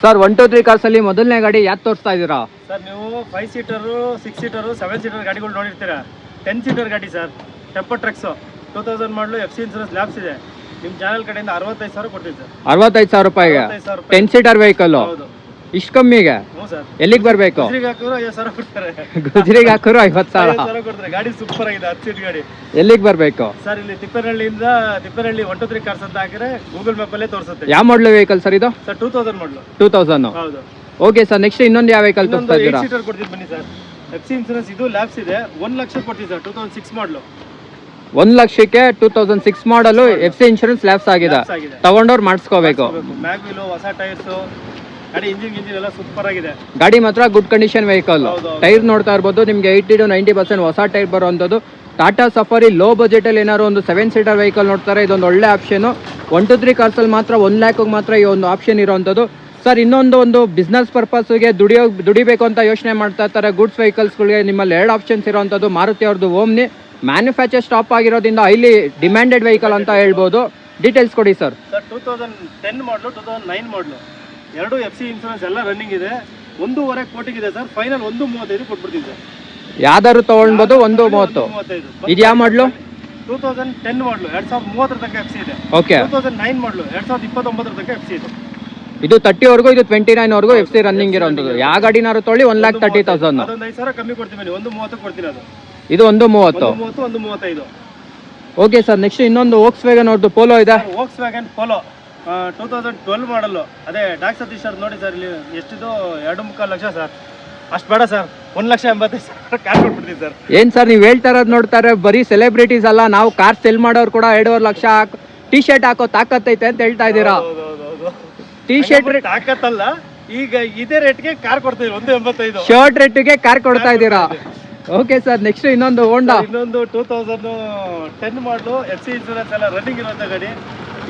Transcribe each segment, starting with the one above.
Sir 123 cars ಅಲ್ಲಿ ಮೊದಲನೇ ಗಾಡಿ ಯಾವ್ದು ತೋರಿಸ್ತಾ ಇದ್ದೀರಾ? ಸರ್ ನೀವು 5 ಸೀಟರು 6 ಸೀಟರು 7 ಸೀಟರ್ ಗಾಡಿಗಳು ನೋಡಿರ್ತೀರಾ. 10 ಸೀಟರ್ ಗಾಡಿ ಸರ್, ಟೆಂಪರ್ ಟ್ರಕ್ಸ್ 2000 ಮಾಡಲು FC ಇನ್ಸೂರೆನ್ಸ್ ಲ್ಯಾಬ್ಸ್ ಇದೆ. ನಿಮ್ಮ ಚಾನಲ್ ಕಡೆಯಿಂದ 65,000 ಕೊಡ್ತೀವಿ ಸರ್. 65,000 ರೂಪಾಯಿಗೆ 10 ಸೀಟರ್ ವೆಹಿಕಲ್ ಹೌದು. ಇಷ್ಟು ಕಮ್ಮಿಗೆ? ಹ್ಞೂ ಸರ್. ಎಲ್ಲಿಗೆ ಬರಬೇಕು? ಗುಜರಿಗೆ ಹಾಕಿದ್ರು 50,000 ಕೊಡ್ತಾರೆ. ಗುಜರಿಗೆ ಹಾಕಿದ್ರು 50,000 ಕೊಡ್ತಾರೆ. ಗಾಡಿ ಸೂಪರ್ ಆಗಿದೆ, 10 ಸೀಟ್ ಗಾಡಿ. ಎಲ್ಲಿಗೆ ಬರಬೇಕು ಸರ್? ಇಲ್ಲಿ ತಿಪ್ಪೇನಹಳ್ಳಿ 123 ಕಾರ್ಸ್ ಅಂತ ಹಾಕಿದ್ರೆ ಗೂಗಲ್ ಮ್ಯಾಪ್ ಅಲ್ಲೇ ತೋರಿಸುತ್ತೆ. ಯಾವ ಮಾಡಲ್ ವೆಹಿಕಲ್ ಸರ್ ಇದು? ಸರ್ 2000 ಮಾಡಲು. 2000. ಹೌದು. ಓಕೆ ಸರ್, ನೆಕ್ಸ್ಟ್ ಇನ್ನೊಂದು ಯಾವ ವೆಹಿಕಲ್ ತೋರಿಸ್ತಾ ಇದ್ದೀರಾ? 8 ಸೀಟರ್ ಕೊಡ್ತೀವಿ ಬನ್ನಿ ಸರ್. FC ಇನ್ಸೂರೆನ್ಸ್ ಇದು ಲ್ಯಾಬ್ಸ್ ಇದೆ. 1 ಲಕ್ಷ ಕೊಡ್ತೀವಿ ಸರ್. 2006 ಮಾಡಲು. 1 ಲಕ್ಷಕ್ಕೆ 2006 ಮಾಡಲು FC ಇನ್ಶೂರೆನ್ಸ್ ಲ್ಯಾಬ್ಸ್ ಆಗಿದೆ. ತಗೊಂಡವ್ರು ಮಾಡಿಸ್ಕೋಬೇಕು. ಮ್ಯಾಗ್ ವೀಲು, ಹೊಸ ಟೈರ್ಸ್, ಗಾಡಿ ಇಂಜಿನ್ ಎಲ್ಲ ಸೂಪರ್ ಆಗಿದೆ. ಗಾಡಿ ಮಾತ್ರ ಗುಡ್ ಕಂಡೀಷನ್ ವೆಹಿಕಲ್. ಟೈರ್ ನೋಡ್ತಾ ಇರ್ಬೋದು, ನಿಮಗೆ 80 to 90% ಹೊಸ ಟೈರ್ ಬರುವಂಥದ್ದು. ಟಾಟಾ ಸಫಾರಿ ಲೋ ಬಜೆಟ್ ಅಲ್ಲಿ ಏನಾದ್ರು ಒಂದು 7 ಸೀಟರ್ ವೆಹಿಕಲ್ ನೋಡ್ತಾರೆ, ಇದೊಂದು ಒಳ್ಳೆ ಆಪ್ಷನ್. 123 ಕಾರ್ಸ್ ಅಲ್ಲಿ ಮಾತ್ರ 1 ಲ್ಯಾಕ್ ಮಾತ್ರ ಈ ಒಂದು ಆಪ್ಷನ್ ಇರುವಂಥದ್ದು. ಸರ್, ಇನ್ನೊಂದು ಬಿಸ್ನೆಸ್ ಪರ್ಪಸ್ಗೆ ದುಡಿಬೇಕು ಅಂತ ಯೋಚನೆ ಮಾಡ್ತಾ ಇರ್ತಾರೆ ಗೂಡ್ಸ್ ವೆಹಿಕಲ್ಸ್ಗಳಿಗೆ, ನಿಮ್ಮಲ್ಲಿ 2 ಆಪ್ಷನ್ಸ್ ಇರುವಂಥದ್ದು. ಮಾರುತಿ ಅವ್ರದ್ದು ಓಮ್ನಿ ಮ್ಯಾನುಫ್ಯಾಕ್ಚರ್ ಸ್ಟಾಪ್ ಆಗಿರೋದ್ರಿಂದ ಹೈಲಿ ಡಿಮ್ಯಾಂಡೆಡ್ ವೆಹಿಕಲ್ ಅಂತ ಹೇಳ್ಬೋದು. ಡೀಟೇಲ್ಸ್ ಕೊಡಿ ಸರ್. ಸರ್ 2010 ಮಾಡಲು, 2009 ಮಾಡಲು, ಎರಡು FC ಇನ್ಸೂರೆನ್ಸ್ ಎಲ್ಲ ರನ್ನಿಂಗ್ ಇದೆ. 1.5 ಕೋಟಿಗಿದೆ ಸರ್. ಫೈನಲ್ 1.35 ಕೊಟ್ಬಿಡ್ತೀನಿ ಸರ್. ಯಾವ್ದಾದ್ರು ತಗೊಳ್ಬೋದು. 1.30. ಇದು ಯಾವ ಮಾಡಲು? 2010 ಮಾಡಲು, 2030 ತನಕ FC ಇದೆ. ಓಕೆ. 2009 ಮಾಡಲು, 2029 ತನಕ FC ಇದೆ. ಇದು 30 ವರೆಗೂ, ಇದು 29 ವರೆಗೂ FC ರನ್ನಿಂಗ್ ಇರೋಂಥದ್ದು. ಯಾವ ಗಾಡಿನಾರು ತೊಗೊಳ್ಳಿ 1,30,000. ಅದೊಂದು 5,000 ಕಮ್ಮಿ ಕೊಡ್ತೀನಿ. 1.30 ಕೊಡ್ತೀನಿ. ಅದು ಇದು 1.30. 1.35. ಓಕೆ ಸರ್, ನೆಕ್ಸ್ಟ್ ಇನ್ನೊಂದು ವೋಕ್ಸ್ ವ್ಯಾಗನ್ ಅವ್ರದ್ದು ಪೋಲೋ ಇದೆ. ವೋಕ್ಸ್ ವ್ಯಾಗನ್ ಪೋಲೋ 2012 ಮಾಡಲು. ಅದೇ ಡಾಕ್ ಸತೀಶ್ ಅವ್ರು ನೋಡಿ ಸರ್, ಇಲ್ಲಿ ಎಷ್ಟಿದು 2.25 ಲಕ್ಷ ಸರ್. ಅಷ್ಟು ಬೇಡ ಸರ್, 1,85,000 ಕಾರ್ ಕೊಟ್ಬಿಡ್ತೀವಿ ಸರ್. ಏನ್ ಸರ್ ನೀವು ಹೇಳ್ತಾ ಇರೋದು? ನೋಡ್ತಾರೆ ಬರೀ ಸೆಲೆಬ್ರಿಟೀಸ್ ಅಲ್ಲ, ನಾವು ಕಾರ್ ಸೆಲ್ ಮಾಡೋರು ಕೂಡ 2.5 ಲಕ್ಷ ಟಿ ಶರ್ಟ್ ಹಾಕೋ ತಾಕತ್ತೈತೆ ಅಂತ ಹೇಳ್ತಾ ಇದ್ದೀರಾ. ಟಿ ಶರ್ಟ್ ತಾಕತ್ತಲ್ಲ, ಈಗ ಇದೇ ರೇಟ್ಗೆ ಕಾರ್ ಕೊಡ್ತೀವಿ. 1.85 ಶರ್ಟ್ ರೇಟ್ಗೆ ಕಾರ್ ಕೊಡ್ತಾ ಇದ್ದೀರಾ. ಓಕೆ ಸರ್, ನೆಕ್ಸ್ಟ್ ಇನ್ನೊಂದು ಹೋಂಡಾ. ಇನ್ನೊಂದು 2010 ಮಾಡಲು, FC ಇನ್ಸೂರೆನ್ಸ್ ಎಲ್ಲ ರನ್ನಿಂಗ್ ಇರುವಂತ ಗಾಡಿ.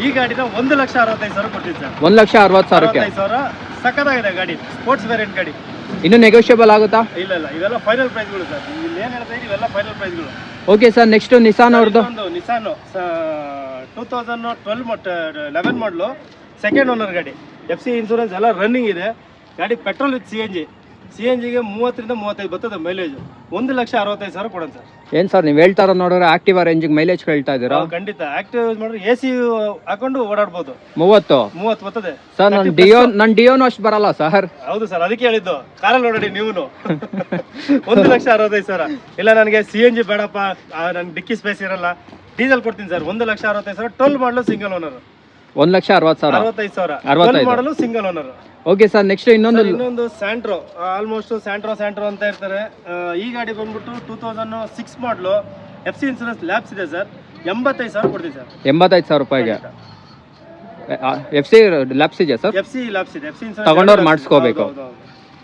ಈ ಗಾಡಿನ 1,65,000 ಕೊಡ್ತೀವಿ ಸರ್. 1,60,000ಕ್ಕೆ. ಸಕ್ಕತ್ತಾಗಿದೆ ಗಾಡಿ, ಸ್ಪೋರ್ಟ್ಸ್ ವೇರಿಯಂಟ್ ಗಾಡಿ. ಇನ್ನು ನೆಗೋಷಿಯಬಲ್ ಆಗುತ್ತಾ? ಇಲ್ಲ, ಇವೆಲ್ಲ ಫೈನಲ್ ಪ್ರೈಸ್ಗಳು ಸರ್. ಇಲ್ಲಿ ಏನ್ ಹೇಳ್ತಾ ಇವೆಲ್ಲ ಫೈನಲ್ ಪ್ರೈಸ್ಗಳು. ಓಕೆ ಸರ್, ನೆಕ್ಸ್ಟ್ ನಿಸಾನ್ ಅವ್ರದ್ದು. ನಿಸಾನ್ 2011 ಮಾಡಲು, ಸೆಕೆಂಡ್ ಓನರ್ ಗಾಡಿ. FC ಇನ್ಸೂರೆನ್ಸ್ ಎಲ್ಲ ರನ್ನಿಂಗ್ ಇದೆ. ಗಾಡಿ ಪೆಟ್ರೋಲ್ ವಿತ್ CNGಗೆ 30 ರಿಂದ 35 ಬರ್ತದೆ ಮೈಲೇಜ್. 1,65,000 ಕೊಡೋಣ ಸರ್. ಏನ್ ಸರ್ ನೀವು ಹೇಳ್ತಾರ ನೋಡಿದ್ರೆ ಆಕ್ಟಿವಾ ರೇಂಜಿಗೆ ಮೈಲೇಜ್ ಹೇಳ್ತಾ ಇದ್ದೀರಾ? ಖಂಡಿತ. ಆಕ್ಟಿವ್ ಯೂಸ್ ಮಾಡಿದ್ರೆ AC ಹಾಕೊಂಡು ಓಡಾಡ್ಬೋದು. 30 ಬರ್ತದೆ ಸರ್. ನನ್ನ ಡಿಯೋನು ಅಷ್ಟು ಬರಲ್ಲ ಸರ್. ಹೌದು ಸರ್, ಅದಕ್ಕೆ ಹೇಳಿದ್ದು. ಕಾರಲ್ಲಿ ಓಡಾಡಿ ನೀವು 1,65,000. ಇಲ್ಲ ನನಗೆ CNG ಬೇಡಪ್ಪ, ನನ್ಗೆ ಡಿಕ್ಕಿ ಸ್ಪೇಸ್ ಇರಲ್ಲ, ಡೀಸೆಲ್ ಕೊಡ್ತೀನಿ ಸರ್. 1,65,000. 12 ಮಾಡಲು single owner. 1,60,000. Model single owner. Okay sir, next ಇನ್ನೊಂದು ಸ್ಯಾಂಟ್ರೋ. ಆಲ್ಮೋಸ್ಟ್ ಸ್ಯಾಂಟ್ರೋ ಅಂತ ಇರ್ತಾರೆ. ಈ ಗಾಡಿ ಬಂದ್ಬಿಟ್ಟು 2006 ಮಾಡಲು, FC ಇನ್ಸೂರೆನ್ಸ್ ಲ್ಯಾಬ್ಸ್ ಇದೆ ಸರ್. 85,000 ಕೊಡ್ತೀವಿ ಸರ್. 85,000 ರೂಪಾಯಿಗೆ FC ಲ್ಯಾಬ್ಸ್ ಇದೆ ಸರ್. FC ಲ್ಯಾಬ್ಸ್ ಇದೆ. FC ಇನ್ಸೂರೆನ್ಸ್ ತಗೊಂಡವ್ರು ಮಾಡಿಸ್ಕೋಬೇಕು.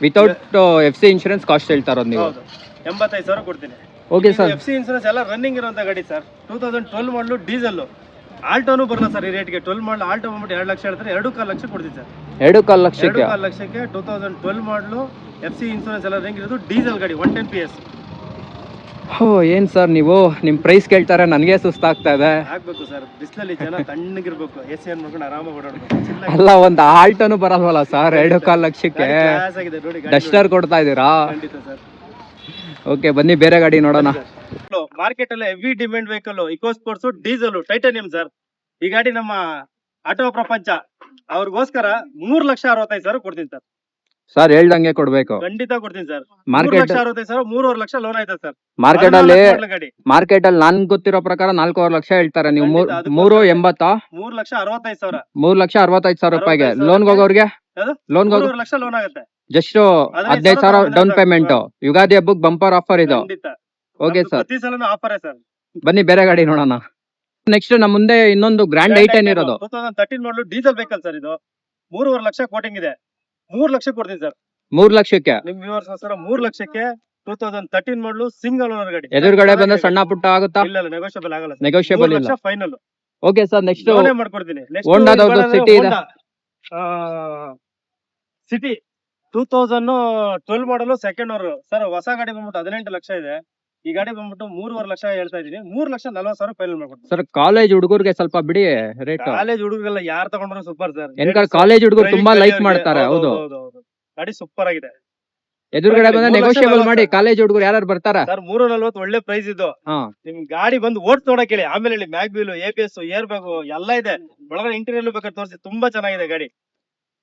ವಿತೌಟ್ FC ಇನ್ಶೂರೆನ್ಸ್ ಕಾಸ್ಟ್ ಹೇಳ್ತಾ ಇರೋದು ನೀವು? 85,000 ಕೊಡ್ತೀನಿ. Okay sir. FC ಇನ್ಸೂರೆನ್ಸ್ ಎಲ್ಲ ರನ್ನಿಂಗ್ ಇರುವಂತ ಗಾಡಿ ಸರ್. 2012 ಮಾಡಲು, ಡೀಸೆಲ್. ಆಲ್ಟೋನು ಬರಲ್ಲ ಸರ್ ಈ ರೇಟ್ಗೆ. 12 ಮಾಡಲು ಆಲ್ಟೋ ಬಂದ್ಬಿಟ್ಟು 2 ಲಕ್ಷ ಹೇಳ್ತಾರೆ. 2.25 ಲಕ್ಷ ಕೊಡ್ತೀವಿ ಸರ್. 2.25 ಲಕ್ಷಕ್ಕೆ 2.25 ಲಕ್ಷಕ್ಕೆ 2012 ಮಾಡಲು, FC ಇನ್ಸೂರೆನ್ಸ್ ಎಲ್ಲ ರನ್ನಿಂಗ್ ಇರೋದು. ಡೀಸೆಲ್ ಗಾಡಿ 110 PS. ಏನ್ ಸರ್ ನೀವು ನಿಮ್ ಪ್ರೈಸ್ ಕೇಳ್ತಾರೆ, ನನಗೆ ಸುಸ್ತಾಗ್ತಾ ಇದೆ. ಆಗ್ಬೇಕು ಸರ್, ಬಿಸಿಲಲ್ಲಿ ಜನ ತಣ್ಣಗಿರ್ಬೇಕು, AC ಆನ್ ಮಾಡ್ಕೊಂಡು ಆರಾಮಾಗಿ ಓಡಾಡಬೇಕು. ಅಲ್ಲ, ಒಂದು ಆಲ್ಟೋನು ಬರಲ್ವಲ್ಲ ಸರ್ 2.25 ಲಕ್ಷಕ್ಕೆ? ಡಸ್ಟರ್ ಕೊಡ್ತಾ ಇದ್ದೀರಾ? ಖಂಡಿತ ಸರ್. ಓಕೆ, ಬನ್ನಿ ಬೇರೆ ಗಾಡಿ ನೋಡೋಣ. ಮಾರ್ಕೆಟ್ ಅಲ್ಲಿ heavy demand vehicle eco sports diesel titanium sir. ಈ ಗಾಡಿ ನಮ್ಮ ಆಟೋ ಪ್ರಪಂಚ ಅವ್ರಿಗೋಸ್ಕರ 3,65,000 ಕೊಡ್ತೀನಿ ಸರ್. ಸರ್ ಹೇಳ್ದಂಗೆ ಕೊಡ್ಬೇಕು. ಖಂಡಿತ ಕೊಡ್ತೀನಿ ಸರ್. ಮಾರ್ಕೆಟ್ 3,60,000, 3.5 ಲಕ್ಷ ಲೋನ್ ಆಯ್ತಾ ಸರ್. ಮಾರ್ಕೆಟ್ ಅಲ್ಲಿ ನನ್ ಗೊತ್ತಿರೋ ಪ್ರಕಾರ 4.5 ಲಕ್ಷ ಹೇಳ್ತಾರೆ. ನೀವು 3.80? 3,65,000. 3,65,000 ರೂಪಾಯಿಗೆ ಲೋನ್ ಹೋಗೋರ್ಗೆ? ಲೋನ್ 3 ಲಕ್ಷ ಲೋನ್ ಆಗುತ್ತೆ. Just 15,000 down payment. ಯುಗಾದಿ ಹಬ್ಬಕ್ಕೆ ಬಂಪರ್ ಆಫರ್ ಇದು. ಓಕೆ ಸರ್, ಪ್ರತಿ ಸಲನೂ ಆಫರ್ ಸರ್. ಬನ್ನಿ ಬೇರೆ ಗಾಡಿ ನೋಡೋಣ. ನೆಕ್ಸ್ಟ್ ನಮ್ಮ ಮುಂದೆ ಇನ್ನೊಂದು ಗ್ರ್ಯಾಂಡ್ i10 ಇರೋದು. 2013 ಮಾಡಲು ಡೀಸೆಲ್ ವೆಹಿಕಲ್ ಸರ್. ಇದು 3.5 ಲಕ್ಷ ಕೋಟಿಂಗ್ ಇದೆ. 3 ಲಕ್ಷ ಕೊಡ್ತೀನಿ ಸರ್. 3 ಲಕ್ಷಕ್ಕೆ ನಿಮ್ ವ್ಯೂವರ್ಸ್ ಸರ್. 3 ಲಕ್ಷಕ್ಕೆ 2013 ಮಾಡಲು ಸಿಂಗಲ್ ಓನರ್ ಗಾಡಿ. ಎದುರುಗಡೆ ಬಂದ್ರೆ ಸಣ್ಣ ಪುಟ್ಟ ಆಗುತ್ತಾ? ಇಲ್ಲ, ನೆಗೋಷಿಯಬಲ್ ಆಗಲ್ಲ. ನೆಗೋಷಿಯಬಲ್ ಇಲ್ಲ, ಫೈನಲ್. ಓಕೆ ಸರ್, ನೆಕ್ಸ್ಟ್ ಮಾಡ್ಕೊಡ್ತೀನಿ. ಹೋಂಡಾದವ್ರದ್ದು ಸಿಟಿ ಇದೆ. ಸಿಟಿ 2012 ಮಾಡಲು ಸೆಕೆಂಡ್ ಓನರ್ ಸರ್. ಹೊಸ ಗಾಡಿ ಬಂದ್ಬಿಟ್ಟು 18 ಲಕ್ಷ ಇದೆ. ಈ ಗಾಡಿ ಬಂದ್ಬಿಟ್ಟು 3.5 ಲಕ್ಷ ಹೇಳ್ತಾ ಇದೀನಿ, 3,40,000 ಫೈನಲ್ ಮಾಡ್ಕೊಡ್ತೀನಿ. ಸರ್ ಕಾಲೇಜ್ ಹುಡುಗರಿಗೆ ಸ್ವಲ್ಪ ಬಿಡಿ ರೇಟ್. ಕಾಲೇಜ್ ಹುಡುಗರೆಲ್ಲ ಯಾರು ತಗೊಂಡ್ರು ಸೂಪರ್ ಸರ್. ಕಾಲೇಜ್ ಹುಡುಗರು ತುಂಬಾ ಲೈಕ್ ಮಾಡ್ತಾರೆ. ಹೌದು, ಗಾಡಿ ಸೂಪರ್ ಆಗಿದೆ. ಎದುರುಗಡೆ ಬಂದ್ರೆ ನೆಗೋಷಿಯಬಲ್ ಮಾಡಿ. ಕಾಲೇಜ್ ಹುಡುಗರು ಯಾರು ಬರ್ತಾರ ಸರ್ 340 ಒಳ್ಳೆ ಪ್ರೈಸ್ ಇದು. ಹಾ ನಿಮ್ ಗಾಡಿ ಬಂದು ಓಟ್ ನೋಡಕ್ ಹೇಳಿ, ಆಮೇಲೆ ಹೇಳಿ. ಮ್ಯಾಗ್ವೀಲ್, ABS, ಏರ್ ಬ್ಯಾಗ್ ಎಲ್ಲ ಇದೆ. ಒಳಗಡೆ ಇಂಟೀರಿಯರ್ ಬೇಕಾದ್ರೆ ತೋರಿಸಿ, ತುಂಬಾ ಚೆನ್ನಾಗಿದೆ ಗಾಡಿ.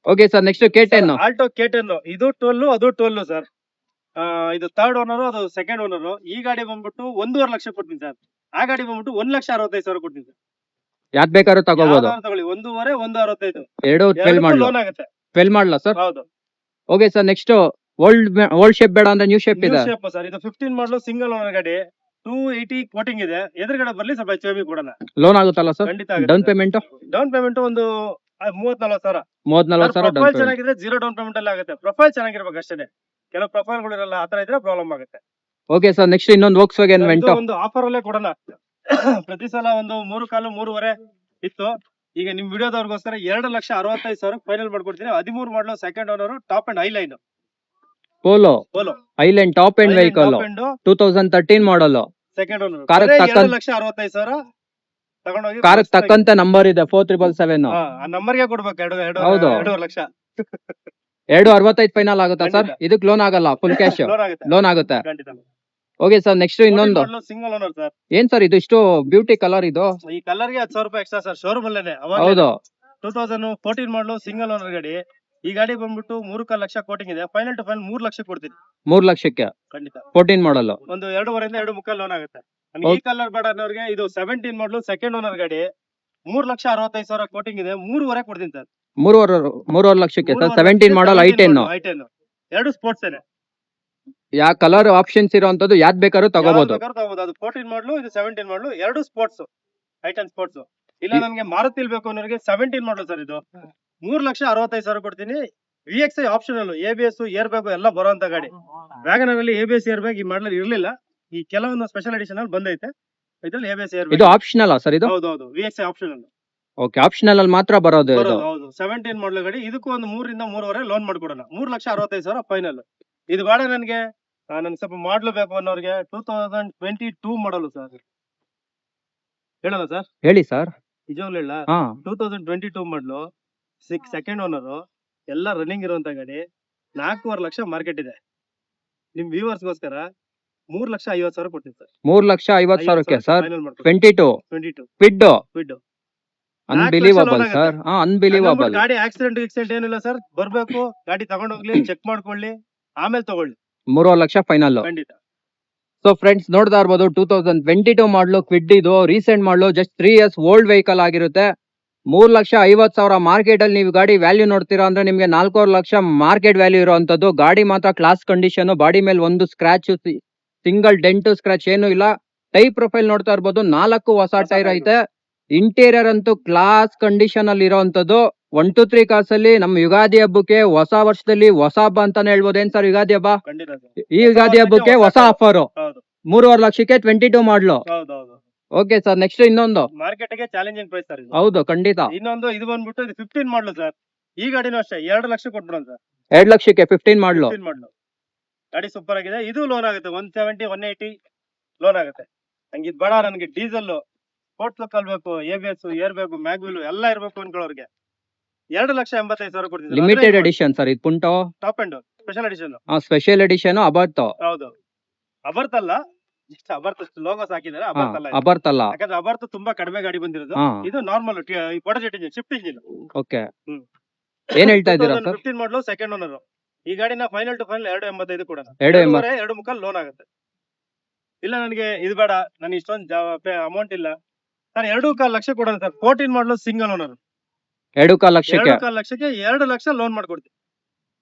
Okay sir, next K10. Alto K10 ಇದು 12, ಅದು 12 ಸರ್. ಇದು ಥರ್ಡ್ ಓನರ್, ಅದು ಸೆಕೆಂಡ್ ಓನರ್. ಈ ಗಾಡಿ ಬಂದ್ಬಿಟ್ಟು 1.5 ಲಕ್ಷ ಕೊಡ್ತೀನಿ ಸರ್. ಆ ಗಾಡಿ ಬಂದ್ಬಿಟ್ಟು 1,65,000 ಕೊಡ್ತೀನಿ ಸರ್. ಯಾವ್ದ್ ಬೇಕಾದ್ರೂ ತಗೋಬಹುದು. ಯಾವ್ದಾದ್ರು ತಗೊಳ್ಳಿ, 1.5, 1.65 ಎರಡು 12 ಮಾಡಲು. ಲೋನ್ ಆಗುತ್ತೆ. 12 ಮಾಡಲ ಸರ್. ಹೌದು. Okay sir, next old shape ಬೇಡ ಅಂದ್ರೆ ನ್ಯೂ ಶೇಪ್ ಇದೆ. ಶೇಪ್ ಸರ್, ಇದು 15 ಮಾಡಲು ಸಿಂಗಲ್ ಓನರ್ ಗಾಡಿ. 280 ಕೋಟಿಂಗ್ ಇದೆ. ಎದುರುಗಡೆ ಬರ್ಲಿ, ಸ್ವಲ್ಪ ಹೆಚ್ಚು ಕೊಡೋಣ. ಲೋನ್ ಆಗುತ್ತಲ್ಲ ಸರ್? ಖಂಡಿತ ಡೌನ್ ಪೇಮೆಂಟ್ ಒಂದು 30,40,000. 30,40,000 ಪ್ರೊಫೈಲ್ ಚೆನ್ನಾಗಿದ್ರೆ 0 ಡೌನ್ ಪೇಮೆಂಟ್ ಅಲ್ಲಿ ಆಗುತ್ತೆ. ಪ್ರೊಫೈಲ್ ಚೆನ್ನಾಗಿರ್ಬೇಕು ಅಷ್ಟೇ. ಕೆಲವು ಪ್ರೊಫೈಲ್ ಗಳು ಇರಲ್ಲ, ಆತರ ಇದ್ರೆ ಪ್ರಾಬ್ಲಮ್ ಆಗುತ್ತೆ. ಓಕೆ ಸರ್, ನೆಕ್ಸ್ಟ್ ಇನ್ನೊಂದು Volkswagen Vento. ಒಂದು ಆಫರ್ ಅಲ್ಲೇ ಕೊಡೋಣ. ಪ್ರತಿ ಸಲ ಒಂದು 3.25 ಇತ್ತು. ಈಗ ನಿಮ್ ವಿಡಿಯೋದವ್ರಿಗೋಸ್ಕರ 2,65,000 ಫೈನಲ್ ಮಾಡ್ಕೊಡ್ತೀನಿ. 13 model second owner, top end ಐಲೈನ್ ಪೋಲೋ ಪೋಲೋ ಐಲ್ಯಾಂಡ್ top end vehicle 2013 model. Second owner. Car 2,65,000 ತಗೊಂಡೋಗಿ ಕಾರ್ ತಕ್ಕಂತ ನಂಬರ್ ಇದೆ 4777. ಆ ನಂಬರ್ಗೆ ಕೊಡ್ಬೇಕು. ಹೌದು. 2.5 ಲಕ್ಷ. 265 ಫೈನಲ್ ಆಗುತ್ತಾ ಸರ್? ಇದಕ್ಕೆ ಲೋನ್ ಆಗಲ್ಲ, ಫುಲ್ ಕ್ಯಾಶ್ ಲೋನ್ ಆಗುತ್ತೆ. ಲೋನ್ ಆಗುತ್ತೆ. ಖಂಡಿತ. ಓಕೆ ಸರ್, ನೆಕ್ಸ್ಟ್ ಇನ್ನೊಂದು ಸಿಂಗಲ್ ಓನರ್ ಸರ್. ಏನ್ ಸರ್ ಇದು ಇಷ್ಟು ಬ್ಯೂಟಿ ಕಲರ್ ಇದು? ಈ ಕಲರ್ ಗೆ 10,000 ರೂಪಾಯಿ ಎಕ್ಸ್ಟ್ರಾ ಸರ್, ಶೋರೂಮ್ ಅಲ್ಲೇನೆ. ಹೌದು. 2014 ಮಾಡಲು ಸಿಂಗಲ್ ಓನರ್ ಗಾಡಿ. ಈ ಗಾಡಿ ಬಂದ್ಬಿಟ್ಟು 3.25 ಲಕ್ಷ ಕೋಟಿಂಗ್ ಇದೆ. ಫೈನಲ್ ಟು ಫೈನಲ್ 3 ಲಕ್ಷ ಕೊಡ್ತೀನಿ. 3 ಲಕ್ಷಕ್ಕೆ ಖಂಡಿತ. 14 ಮಾಡಲ್. ಒಂದು 2.5 ಇಂದ 2.25 ಲೋನ್ ಆಗುತ್ತೆ. ನನಗೆ ಈ ಕಲರ್ ಬೇಡ ಅನ್ನೋರಿಗೆ ಇದು 17 ಮಾಡಲು ಸೆಕೆಂಡ್ ಓನರ್ ಗಾಡಿ. 3,65,000 ಕೋಟಿಂಗ್ ಇದೆ. 3.5 ಕೊಡ್ತೀನಿ ಸರ್. 3.5 ಲಕ್ಷಕ್ಕೆ ಸರ್. 17 ಮಾಡಲ್ I10. ಎರಡು ಸ್ಪೋರ್ಟ್ಸ್ ಏನೆ. ಯಾ ಕಲರ್ ಆಪ್ಷನ್ಸ್ ಇರೋಂತದ್ದು ಯಾವ್ದ್ ಬೇಕಾದ್ರೂ ತಗೋಬಹುದು. ಅದು 14 ಮಾಡಲು, ಇದು 17 ಮಾಡಲು, ಎರಡು ಸ್ಪೋರ್ಟ್ಸ್. I10 sports. ಇಲ್ಲ ನನಗೆ ಮಾರುತಿ ಬೇಕು ಅನ್ನೋರಿಗೆ 17 ಮಾಡಲು ಸರ್. ಇದು 3,65,000 ಕೊಡ್ತೀನಿ. VXI optional, ABS, air bag ಎಲ್ಲ ಬರುವಂತ ಗಾಡಿ. ವ್ಯಾಗನರ್ ಅಲ್ಲಿ ABS ಏರ್ ಬ್ಯಾಗ್ ಈ ಮಾಡಲ್ ಇರ್ಲಿಲ್ಲ. ಈ ಕೆಲವೊಂದು ಸ್ಪೆಷಲ್ ಎಡಿಷನ್ ಅಲ್ಲಿ ಬಂದೈತೆ. ಇದ್ರಲ್ಲಿ ABS ಏರ್ ಬ್ಯಾಗ್ ಇದು ಆಪ್ಷನಲ್ ಸರ್ ಇದು? ಹೌದು. VXI optional. ಓಕೆ, ಆಪ್ಷನಲ್ ಅಲ್ಲಿ ಮಾತ್ರ ಬರೋದು ಇದು. ಹೌದು. 17 ಮಾಡಲ್ ಗಾಡಿ. ಇದಕ್ಕೂ ಒಂದು 3 ಇಂದ 3.5 ಲೋನ್ ಮಾಡ್ಕೊಡೋಣ. 3,65,000 ಫೈನಲ್. ಇದು ಬೇಡ ನನ್ಗೆ ಸ್ವಲ್ಪ ಮಾಡ್ಲು ಬೇಕು ಅನ್ನೋರಿಗೆ 2022 ಮಾಡಲು ಸರ್. ಹೇಳೋಣ ಸರ್? ಹೇಳಿ ಸರ್. ನಿಜವಾಗ್ಲೂ ಹೇಳ. 2022 ಮಾಡಲು, ಸೆಕೆಂಡ್ ಓನರ್, ಎಲ್ಲ ರನ್ನಿಂಗ್ ಇರುವಂತ ಗಾಡಿ. 4.5 ಲಕ್ಷ ಮಾರ್ಕೆಟ್ ಇದೆ. ನಿಮ್ ವ್ಯೂವರ್ಸ್ ಗೋಸ್ಕರ 3,50,000 ಕೊಡ್ತೀನಿ ಸರ್. 3,50,000ಕ್ಕೆ ಸರ್. ಫೈನಲ್ ಮಾಡ್ಕೊಡ್ತೀನಿ. 22 ಕ್ವಿಡ್. Unbelievable sir. ಅನ್ಬಿಲೀವಬಲ್. ಗಾಡಿ ಆಕ್ಸಿಡೆಂಟ್ ಏನಿಲ್ಲ ಸರ್. ಬರ್ಬೇಕು, ಗಾಡಿ ತಗೊಂಡೋಗ್ಲಿ, ಚೆಕ್ ಮಾಡ್ಕೊಳ್ಳಿ, ಆಮೇಲೆ ತಗೊಳ್ಳಿ. 3 ಲಕ್ಷ ಫೈನಲ್. ಖಂಡಿತ. ಸೊ ಫ್ರೆಂಡ್ಸ್, ನೋಡ್ತಾ ಇರ್ಬೋದು 2022 ಮಾಡಲು ಕ್ವಿಡ್. ಇದು ರೀಸೆಂಟ್ ಮಾಡಲು, ಜಸ್ಟ್ 3 ಇಯರ್ಸ್ ಓಲ್ಡ್ ವೆಹಿಕಲ್ ಆಗಿರುತ್ತೆ. 3,50,000 ಮಾರ್ಕೆಟ್ ಅಲ್ಲಿ ನೀವು ಗಾಡಿ ವ್ಯಾಲ್ಯೂ ನೋಡ್ತೀರಾ ಅಂದ್ರೆ ನಿಮ್ಗೆ 4 ಲಕ್ಷ ಮಾರ್ಕೆಟ್ ವ್ಯಾಲ್ಯೂ ಇರುವಂತದ್ದು. ಗಾಡಿ ಮಾತ್ರ ಕ್ಲಾಸ್ ಕಂಡೀಷನ್. ಬಾಡಿ ಮೇಲೆ ಒಂದು ಸ್ಕ್ರಾಚ್, ಸಿಂಗಲ್ ಡೆಂಟ್ ಸ್ಕ್ರಾಚ್ ಏನು ಇಲ್ಲ. ಟೈರ್ ಪ್ರೊಫೈಲ್ ನೋಡ್ತಾ ಇರ್ಬೋದು, 4 ಹೊಸ ಟೈರ್ ಐತೆ. ಇಂಟೀರಿಯರ್ ಅಂತೂ ಕ್ಲಾಸ್ ಕಂಡೀಷನ್ ಅಲ್ಲಿ ಇರೋಂಥದ್ದು. 1 to 3 ಕಾರ್ಸ್ ಅಲ್ಲಿ ನಮ್ಮ ಯುಗಾದಿ ಹಬ್ಬಕ್ಕೆ, ಹೊಸ ವರ್ಷದಲ್ಲಿ ಹೊಸ ಹಬ್ಬ ಅಂತಾನೆ ಹೇಳ್ಬೋದು. ಏನ್ ಸರ್ ಯುಗಾದಿ ಹಬ್ಬ? ಈ ಯುಗಾದಿ ಹಬ್ಬಕ್ಕೆ ಹೊಸ ಆಫರ್ 3.5 ಲಕ್ಷಕ್ಕೆ 22 ಮಾಡಲು. ಓಕೆ ಸರ್, ನೆಕ್ಸ್ಟ್ ಇನ್ನೊಂದು ಮಾರ್ಕೆಟ್ ಗೆ ಚಾಲೆಂಜಿಂಗ್ ಪ್ರೈಸ್ ಸರ್. ಹೌದು, ಖಂಡಿತ. ಇನ್ನೊಂದು ಇದು ಬಂದ್ಬಿಟ್ಟು 15 ಮಾಡಲು ಸರ್. ಈ ಗಾಡಿನೂ ಅಷ್ಟೇ 2 ಲಕ್ಷ ಕೊಟ್ಬಿಡೋಣ ಸರ್. 2 ಲಕ್ಷಕ್ಕೆ 15 ಮಾಡಲು. ಗಾಡಿ ಸೂಪರ್ ಆಗಿದೆ. ಇದು ಲೋನ್ ಆಗುತ್ತೆ. 170, 180 ಲೋನ್ ಆಗುತ್ತೆ. ನಂಗೆ ಇದು ಬೇಡ, ನನಗೆ ಡೀಸೆಲ್, ಸ್ಪೋರ್ಟ್ಸ್ ಲೋಕಲ್ ಬೇಕು, ABS, ಏರ್ ಬ್ಯಾಗ್, ಮ್ಯಾಗ್ವೀಲ್ ಎಲ್ಲ ಇರ್ಬೇಕು ಅನ್ಕೊಳ್ಳೋರಿಗೆ 2,85,000 ಕೊಡ್ತೀನಿ. ಲಿಮಿಟೆಡ್ ಎಡಿಷನ್ ಸರ್ ಇದು. Punto top end special edition. Special edition Abarth. ಹೌದು. ಅಬರ್ತ್ ಅಲ್ಲ, ಅಬರ್ತ್ ಲೋಗೋಸ್ ಹಾಕಿದ್ದಾರೆ. ಅಬರ್ತ್ ಅಲ್ಲ, ಯಾಕಂದ್ರೆ ಅಬರ್ತ್ ತುಂಬಾ ಕಡಿಮೆ ಗಾಡಿ ಬಂದಿರೋದು. ಇದು ನಾರ್ಮಲ್ ಪೊಟಜೆಟ್ ಇಂಜಿನ್, ಶಿಫ್ಟ್ ಇಂಜಿನ್. ಓಕೆ, ಏನ್ ಹೇಳ್ತಾ ಇದ್ದೀರಾ ಸರ್? 15 ಮಾಡಲು ಸೆಕೆಂಡ್ ಓನರ್. ಈ ಗಾಡಿನ ಫೈನಲ್ ಟು ಫೈನಲ್ 2.85 ಕೊಡೋಣ. 2.5 ಲೋನ್ ಆಗುತ್ತೆ. ಇಲ್ಲ ನನಗೆ ಇದು ಬೇಡ, ನನಗೆ ಇಷ್ಟೊಂದು ಅಮೌಂಟ್ ಇಲ್ಲ ಸರ್, 2.25 ಲಕ್ಷ ಕೊಡೋಣ ಸರ್. 14 ಮಾಡಲು ಸಿಂಗಲ್ ಓನರ್. 2.25 ಲಕ್ಷಕ್ಕೆ 2 ಲಕ್ಷ ಲೋನ್ ಮಾಡ್ಕೊಡ್ತೀನಿ.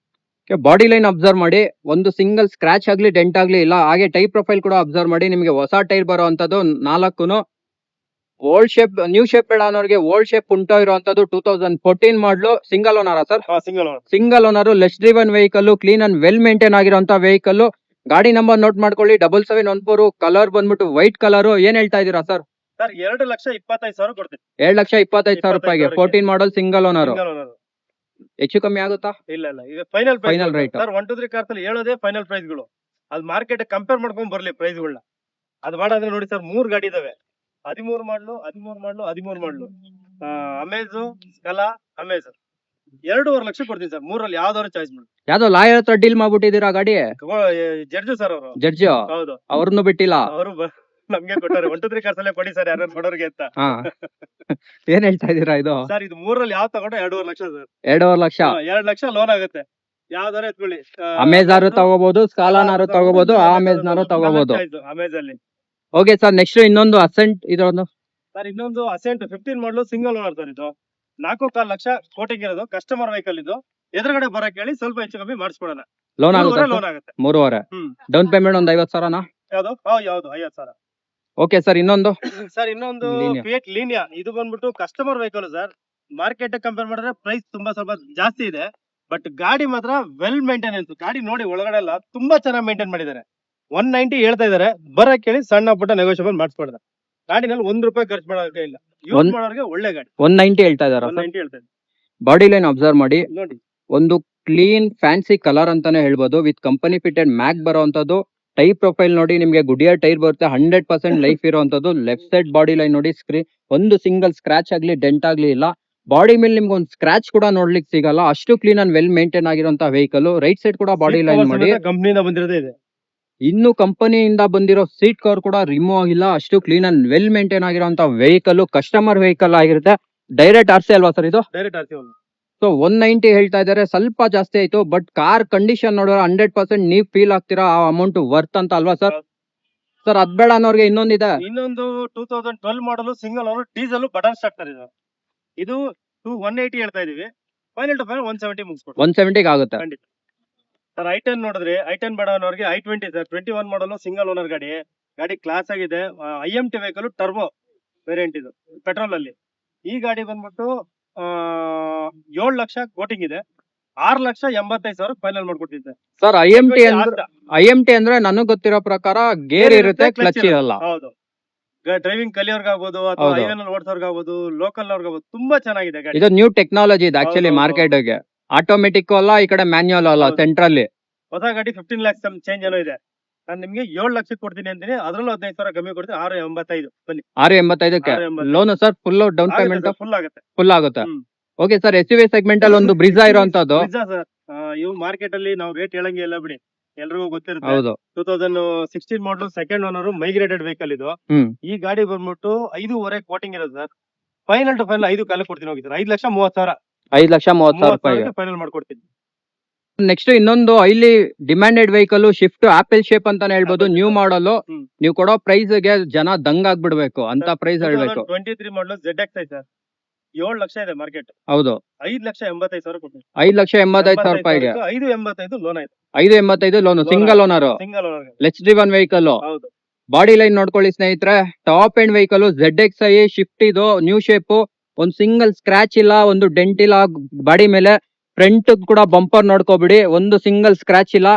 ಬಾಡಿ ಲೈನ್ ಅಬ್ಸರ್ವ್ ಮಾಡಿ, ಒಂದು ಸಿಂಗಲ್ ಸ್ಕ್ರಾಚ್ ಆಗ್ಲಿ, ಡೆಂಟ್ ಆಗ್ಲಿ ಇಲ್ಲ. ಹಾಗೆ ಟೈರ್ ಪ್ರೊಫೈಲ್ ಕೂಡ ಅಬ್ಸರ್ವ್ ಮಾಡಿ. ನಿಮಗೆ ಹೊಸ ಟೈರ್ ಬರುವಂತದ್ದು 4. ಓಲ್ಡ್ ಶೇಪ್, ನ್ಯೂ ಶೇಪ್ ಬೇಡ ಅನ್ನೋರಿಗೆ ಓಲ್ಡ್ ಶೇಪ್ ಉಂಟೋ ಇರುವಂತದ್ದು 2014 ಮಾಡಲು. Single owner sir? Single owner, less driven vehicle, clean and well maintain ಆಗಿರುವಂತ ವೆಹಿಕಲ್. ಗಾಡಿ ನಂಬರ್ ನೋಟ್ ಮಾಡ್ಕೊಳ್ಳಿ, 7714. ಕಲರ್ ಬಂದ್ಬಿಟ್ಟು ವೈಟ್ ಕಲರ್. ಏನ್ ಹೇಳ್ತಾ ಇದೀರಾ ಸರ್? 2,25,000 ಕೊಡ್ತೀನಿ. 2,25,000 ರೂಪಾಯಿಗೆ 14 ಮಾಡಲ್ ಸಿಂಗಲ್ ಓನರ್. ಹೆಚ್ಚು ಕಮ್ಮಿ ಆಗುತ್ತಾ? ಇಲ್ಲ, ಇದು final final right sir. 1 to 3 cars ಅಲ್ಲಿ ಹೇಳೋದೇ ಫೈನಲ್ ಪ್ರೈಸ್ ಗಳು. ಅದು ಮಾರ್ಕೆಟ್ ಕಂಪೇರ್ ಮಾಡ್ಕೊಂಡ್ ಬರ್ಲಿ ಪ್ರೈಸ್ ಗಳನ್ನ. ಅದು ಮಾಡಾದ್ರೆ ನೋಡಿ ಸರ್ 3 ಗಾಡಿ ಇದಾವೆ. 13 ಮಾಡ್ಲು ಅಮೇಜು ಸ್ಕಲಾ ಅಮೇಜ್ 2.5 ಲಕ್ಷ ಕೊಡ್ತೀನಿ ಸರ್. 3ರಲ್ಲಿ ಯಾವ್ದಾದ್ರು ಚಾಯ್ಸ್ ಮಾಡಿ. ಯಾವ್ದೋ ಲಾಯರ್ ಹತ್ರ ಡೀಲ್ ಮಾಡ್ಬಿಟ್ಟಿದ್ದೀರಾ ಗಾಡಿ? ಜಡ್ಜು ಸರ್ ಅವರು. ಜಡ್ಜ್ ಹೌದು, ಅವ್ರನ್ನು ಬಿಟ್ಟಿಲ್ಲ. ಅವರು ನಮ್ಗೆ ಕೊಟ್ಟಾರೆ 1 2 3 ಕಾರ್ಸಲ್ಲೇ ಕೊಡಿ ಸರ್ ಯಾರು ಕೊಡೋರ್ಗೆ ಅಂತ. ಹಾ ಏನ್ ಹೇಳ್ತಾ ಇದೀರಾ ಇದು? ಸರ್ ಇದು 3ರಲ್ಲಿ ಯಾವ್ ತಗೊಂಡ್ರೆ 2.5 ಲಕ್ಷ ಸರ್. 2.5 ಲಕ್ಷ 2 ಲಕ್ಷ ಲೋನ್ ಆಗುತ್ತೆ. ಯಾವ್ದಾರು ಎತ್ಕೊಳ್ಳಿ. ಅಮೆಜಾರು ತಗೋಬಹುದು, ಸ್ಕಾಲಾನಾರು ತಗೋಬಹುದು, ಅಮೆಜ್ನಾರು ತಗೋಬಹುದು. ಅಮೇಜ್ ಅಲ್ಲಿ. ಓಕೆ ಸರ್, ನೆಕ್ಸ್ಟ್ ಇನ್ನೊಂದು ಅಸೆಂಟ್ ಇದೊಂದು ಸರ್ ಇನ್ನೊಂದು ಅಸೆಂಟ್ 15 ಮಾಡಲು ಸಿಂಗಲ್ ಓನರ್ ಸರ್. ಇದು 4.25 ಲಕ್ಷ ಕೋಟಿಂಗ್ ಇರೋದು, ಕಸ್ಟಮರ್ ವೆಹಿಕಲ್ ಇದು. ಎದುರುಗಡೆ ಬರಕ್ ಹೇಳಿ ಸ್ವಲ್ಪ ಹೆಚ್ಚು ಕಮ್ಮಿ ಮಾಡಿಸ್ಕೊಡೋಣ. ಲೋನ್ ಆಗುತ್ತೆ? ಲೋನ್ ಆಗುತ್ತೆ 3.5. ಡೌನ್ ಪೇಮೆಂಟ್ ಒಂದು 50,000ನಾ? ಯಾವ್ದು 50,000. ಓಕೆ ಸರ್, ಇನ್ನೊಂದು ಸರ್ ಇನ್ನೊಂದು Linea. Fiat Linea. ಇದು ಬಂದ್ಬಿಟ್ಟು customer vehicle sir. Market compare ಮಾಡಿದ್ರೆ ಪ್ರೈಸ್ ತುಂಬಾ ಸ್ವಲ್ಪ ಜಾಸ್ತಿ ಇದೆ, ಬಟ್ ಗಾಡಿ ಮಾತ್ರ ವೆಲ್ ಮೇಂಟೆನೆನ್ಸ್. ಗಾಡಿ ನೋಡಿ ಒಳಗಡೆ ಎಲ್ಲ ತುಂಬಾ ಚೆನ್ನಾಗಿ ಮೇಂಟೈನ್ ಮಾಡಿದ್ದಾರೆ. 190 ಹೇಳ್ತಾ ಇದಾರೆ, ಬರಕ್ ಹೇಳಿ ಸಣ್ಣ ಪುಟ್ಟ ನೆಗೋಷಿಯಬಲ್ ಮಾಡಿಸ್ಕೊಡ್ತಾರೆ. ಗಾಡಿನಲ್ಲಿ 1 ರೂಪಾಯಿ ಖರ್ಚು ಮಾಡೋಕೆ ಇಲ್ಲ. ಯೂಸ್ ಮಾಡೋರಿಗೆ ಒಳ್ಳೆ ಗಾಡಿ. 190 ಹೇಳ್ತಾ ಇದಾರ? 190 ಹೇಳ್ತಾ ಇದ್ದಾರೆ. ಬಾಡಿ ಲೈನ್ ಅಬ್ಸರ್ವ್ ಮಾಡಿ, ನೋಡಿ ಒಂದು ಕ್ಲೀನ್ ಫ್ಯಾನ್ಸಿ ಕಲರ್ ಅಂತಾನೆ ಹೇಳ್ಬೋದು. ವಿತ್ ಕಂಪನಿ ಫಿಟೆಡ್ ಮ್ಯಾಕ್ ಬರೋಂಥದ್ದು. ಟೈರ್ ಪ್ರೊಫೈಲ್ ನೋಡಿ, ನಿಮಗೆ ಗುಡಿಯರ್ ಟೈರ್ ಬರುತ್ತೆ. 100% ಲೈಫ್ ಇರೋಂಥದ್ದು. ಲೆಫ್ಟ್ ಸೈಡ್ ಬಾಡಿ ಲೈನ್ ನೋಡಿ, ಸ್ಕ್ರೀನ್ ಒಂದು ಸಿಂಗಲ್ ಸ್ಕ್ರಾಚ್ ಆಗ್ಲಿ ಡೆಂಟ್ ಆಗ್ಲಿ ಇಲ್ಲ. ಬಾಡಿ ಮೇಲೆ ನಿಮ್ಗೆ ಒಂದು ಸ್ಕ್ರಾಚ್ ಕೂಡ ನೋಡ್ಲಿಕ್ಕೆ ಸಿಗಲ್ಲ, ಅಷ್ಟು ಕ್ಲೀನ್ ಅಂಡ್ ವೆಲ್ ಮೇಂಟೈನ್ ಆಗಿರುವಂತಹ ವೆಹಿಕಲ್. ರೈಟ್ ಸೈಡ್ ಕೂಡ ಬಾಡಿ ಲೈನ್ ಮಾಡಿ, ಕಂಪ್ನಿಯಿಂದ ಬಂದಿರೋದೇ ಇದೆ. ಇನ್ನು ಕಂಪನಿಯಿಂದ ಬಂದಿರೋ ಸೀಟ್ ಕವರ್ ಕೂಡ ರಿಮೂವ್ ಆಗಿಲ್ಲ, ಅಷ್ಟು ಕ್ಲೀನ್ ಅಂಡ್ ವೆಲ್ ಮೇಂಟೈನ್ ಆಗಿರುವಂತಹ ವೆಹಿಕಲ್. ಕಸ್ಟಮರ್ ವೆಹಿಕಲ್ ಆಗಿರುತ್ತೆ. ಡೈರೆಕ್ಟ್ ಆರ್ಸಿ ಅಲ್ವಾ ಸರ್ ಇದು? Direct RC. ಸೊ 190 ಹೇಳ್ತಾ ಇದಾರೆ, ಸ್ವಲ್ಪ ಜಾಸ್ತಿ ಆಯ್ತು. ಬಟ್ ಕಾರ್ ಕಂಡೀಷನ್ ನೋಡಿದ್ರೆ 100% ನೀವ್ ಫೀಲ್ ಆಗ್ತೀರಾ ಆ ಅಮೌಂಟ್ ವರ್ತ್ ಅಂತ ಅಲ್ವಾ ಸರ್? ಸರ್ ಅದ್ ಬೇಡ ಅನ್ನೋರ್ಗೆ ಇನ್ನೊಂದಿದೆ. ಇನ್ನೊಂದು 2012 ಮಾಡಲು single owner diesel button starter ಇದು. ಇದು 180 ಹೇಳ್ತಾ ಇದೀವಿ. Final to final 170 ಮುಗಿಸ್ಕೊಡ್ತೀವಿ. 170 ಆಗುತ್ತೆ ಖಂಡಿತ ಸರ್. i10 ನೋಡಿದ್ರೆ i10 ಬೇಡ ಅನ್ನೋರಿಗೆ i20 ಸರ್. 21 ಮಾಡಲು ಸಿಂಗಲ್ ಓನರ್ ಗಾಡಿ. ಗಾಡಿ ಕ್ಲಾಸ್ ಆಗಿದೆ. IMT ವೆಹಿಕಲ್ ಟರ್ಬೋ ವೇರಿಯಂಟ್ ಇದು, ಪೆಟ್ರೋಲ್ ಅಲ್ಲಿ. ಈ ಗಾಡಿ ಬಂದ್ಬಿಟ್ಟು 7 ಲಕ್ಷ ಕೋಟಿಂಗ್ ಇದೆ. 6,85,000 ಫೈನಲ್ ಮಾಡ್ಕೊಡ್ತಿದ್ದೆ ಸರ್. IMT ಅಂದ್ರೆ ನನಗ್ ಗೊತ್ತಿರೋ ಪ್ರಕಾರ ಗೇರ್ ಇರುತ್ತೆ, ಕ್ಲಚ್ ಇರಲ್ಲ. ಹೌದು. ಡ್ರೈವಿಂಗ್ ಕಲಿಯೋರ್ಗಾಗ್ಬೋದು ಅಥವಾ ಹೌದು. ಹೈವೇನಲ್ಲಿ ಓಡಿಸೋರ್ಗಾಗ್ಬೋದು, ಲೋಕಲ್ ಅವ್ರಿಗಾಗ್ಬೋದು, ತುಂಬಾ ಚೆನ್ನಾಗಿದೆ ಗಾಡಿ. ಇದು ನ್ಯೂ ಟೆಕ್ನಾಲಜಿ ಇದೆ ಆಕ್ಚುಲಿ ಹೌದು, ಮಾರ್ಕೆಟ್ ಗೆ. ಆಟೋಮೆಟಿಕ್ ಅಲ್ಲ, ಈ ಕಡೆ ಮ್ಯಾನ್ಯುಯಲ್ ಅಲ್ಲ, ಹೌದು. ಸೆಂಟ್ರಲ್ಲಿ. ಹೊಸ ಗಾಡಿ 15 ಲ್ಯಾಕ್ಸ್ ಚೇಂಜ್ ಏನೋ ಇದೆ. ನಾನು ನಿಮ್ಗೆ 7 ಲಕ್ಷಕ್ಕೆ ಕೊಡ್ತೀನಿ ಅಂತೀನಿ, ಅದ್ರಲ್ಲೂ 15,000 ಕಮ್ಮಿ ಕೊಡ್ತೀನಿ. 6,85 ಬನ್ನಿ. 685ಕ್ಕೆ 685. Loan sir? Full down payment full ಆಗುತ್ತೆ. ಫುಲ್ ಆಗುತ್ತೆ. ಹ್ಮ್. ಓಕೆ ಸರ್, SUV ಸೆಗ್ಮೆಂಟ್ ಅಲ್ಲಿ ಒಂದು ಬ್ರಿಜಾ ಇರೋಂತದ್ದು. ಸರ್ ಇವು ಮಾರ್ಕೆಟ್ ಅಲ್ಲಿ ನಾವು ರೇಟ್ ಹೇಳಂಗೆ ಇಲ್ಲ ಬಿಡಿ, ಎಲ್ರಿಗೂ ಗೊತ್ತಿರುತ್ತೆ. ಹೌದು. 2016 ಮಾಡಲು ಸೆಕೆಂಡ್ ಓನರ್ ಮೈಗ್ರೇಟೆಡ್ ವೆಹಿಕಲ್ ಇದು. ಹ್ಮ್. ಈ ಗಾಡಿ ಬಂದ್ಬಿಟ್ಟು 5.5 ಕೋಟಿಂಗ್ ಇರೋದು ಸರ್. ಫೈನಲ್ ಟು ಫೈನಲ್ 5 ಕಾಲ ಕೊಡ್ತೀನಿ. ಹೋಗಿ ಸರ್ 5,30,000 5,30,000 ಫೈನಲ್ ಮಾಡ್ಕೊಡ್ತೀನಿ. ನೆಕ್ಸ್ಟ್ ಇನ್ನೊಂದು highly demanded vehicle, Swift apple shape ಅಂತಾನೆ ಹೇಳ್ಬೋದು. New model. ಹ್ಮ್. ನೀವು ಕೊಡೋ ಪ್ರೈಸ್ ಗೆ ಜನ ದಂಗ್ ಆಗ್ಬಿಡ್ಬೇಕು ಅಂತ ಪ್ರೈಸ್ ಹೇಳ್ಬೇಕು. 23 ಮಾಡಲು ZXi ಸರ್. 7 ಲಕ್ಷ ಇದೆ ಮಾರ್ಕೆಟ್. ಹೌದು. 5,85,000 ಕೊಡ್ತೀನಿ. 5,85,000 ರೂಪಾಯಿಗೆ 5,85 ಲೋನ್ ಆಯ್ತು. 585 loan, single owner, single owner. Let's driven vehicle. ಹೌದು. ಬಾಡಿ ಲೈನ್ ನೋಡ್ಕೊಳ್ಳಿ ಸ್ನೇಹಿತರೆ, top end vehicle. ZXi shift ಇದು, ನ್ಯೂ ಶೇಪ್. ಒಂದು ಸಿಂಗಲ್ ಸ್ಕ್ರಾಚ್ ಇಲ್ಲ, ಒಂದು ಡೆಂಟ್ ಇಲ್ಲ ಬಾಡಿ ಮೇಲೆ. ಫ್ರಂಟ್ ಕೂಡ ಬಂಪರ್ ನೋಡ್ಕೋಬಿಡಿ, ಒಂದು ಸಿಂಗಲ್ ಸ್ಕ್ರಾಚ್ ಇಲ್ಲ.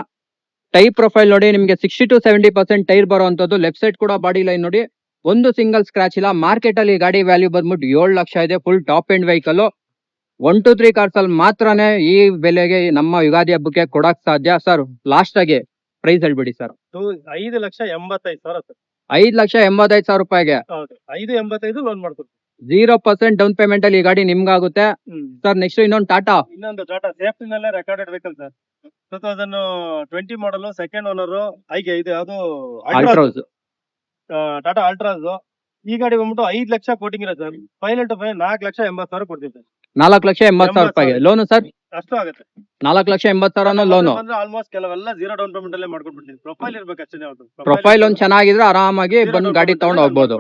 ಟೈರ್ ಪ್ರೊಫೈಲ್ ನೋಡಿ, ನಿಮಗೆ 60 to 70% ಟೈರ್ ಬರುವಂತದ್ದು. ಲೆಫ್ಟ್ ಸೈಡ್ ಕೂಡ ಬಾಡಿ ಲೈನ್ ನೋಡಿ, ಒಂದು ಸಿಂಗಲ್ ಸ್ಕ್ರಾಚ್ ಇಲ್ಲ. ಮಾರ್ಕೆಟ್ ಅಲ್ಲಿ ಗಾಡಿ ವ್ಯಾಲ್ಯೂ ಬಂದ್ಬಿಟ್ಟು 7 ಲಕ್ಷ ಇದೆ. Full top end vehicle. 1 to 3 cars ಅಲ್ಲಿ ಮಾತ್ರನೇ ಈ ಬೆಲೆಗೆ ನಮ್ಮ ಯುಗಾದಿ ಹಬ್ಬಕ್ಕೆ ಕೊಡಕ್ ಸಾಧ್ಯ. ಸರ್ ಲಾಸ್ಟ್ ಆಗಿ ಪ್ರೈಸ್ ಹೇಳ್ಬಿಡಿ ಸರ್. 5,85,000 ಸರ್. 5,85,000 ರೂಪಾಯಿಗೆ ಹೌದು. 5,85 ಲೋನ್ ಮಾಡ್ಕೊಡ್ತೀನಿ. 0% ಡೌನ್ ಪೇಮೆಂಟ್ ಅಲ್ಲಿ ಈ ಗಾಡಿ ನಿಮ್ಗಾಗುತ್ತೆ ಸರ್. ನೆಕ್ಸ್ಟ್ ಇನ್ನೊಂದು ಟಾಟಾ. ಇನ್ನೊಂದು ಟಾಟಾ ಸೇಫ್ಟಿ ನಲ್ಲೇ ರೆಕಾರ್ಡೆಡ್ ವೆಹಿಕಲ್ ಸರ್. 2020 ಮಾಡಲು ಸೆಕೆಂಡ್ ಓನರ್. ಇದು ಯಾವುದು ಅಲ್ಟ್ರೋಸ್. ಟಾಟಾ ಅಲ್ಟ್ರಾಸ್. ಈ ಗಾಡಿ ಬಂದ್ಬಿಟ್ಟು 5 ಲಕ್ಷ ಕೋಟಿಂಗ್ ಇರೋ ಸರ್. ಫೈನಲ್ ಟು ಫೈನಲ್ 4,80,000 ಕೊಡ್ತೀನಿ ಸರ್. 4,80,000 ರೂಪಾಯಿಗೆ ಲೋನು ಸರ್. ಅಷ್ಟು ಆಗುತ್ತೆ. 4,80,000 ಲೋನು. ಆಲ್ಮೋಸ್ಟ್ ಕೆಲವೆಲ್ಲ 0 ಡೌನ್ ಪೇಮೆಂಟ್ ಅಲ್ಲೇ ಮಾಡ್ಕೊಡ್ಬಿಡ್ತೀನಿ. ಪ್ರೊಫೈಲ್ ಇರ್ಬೇಕು ಅಷ್ಟೇ. ಪ್ರೊಫೈಲ್ ಒಂದ್ ಚೆನ್ನಾಗಿದ್ರೆ ಆರಾಮಾಗಿ ಬಂದು ಗಾಡಿ ತಗೊಂಡು ಹೋಗ್ಬೋದು.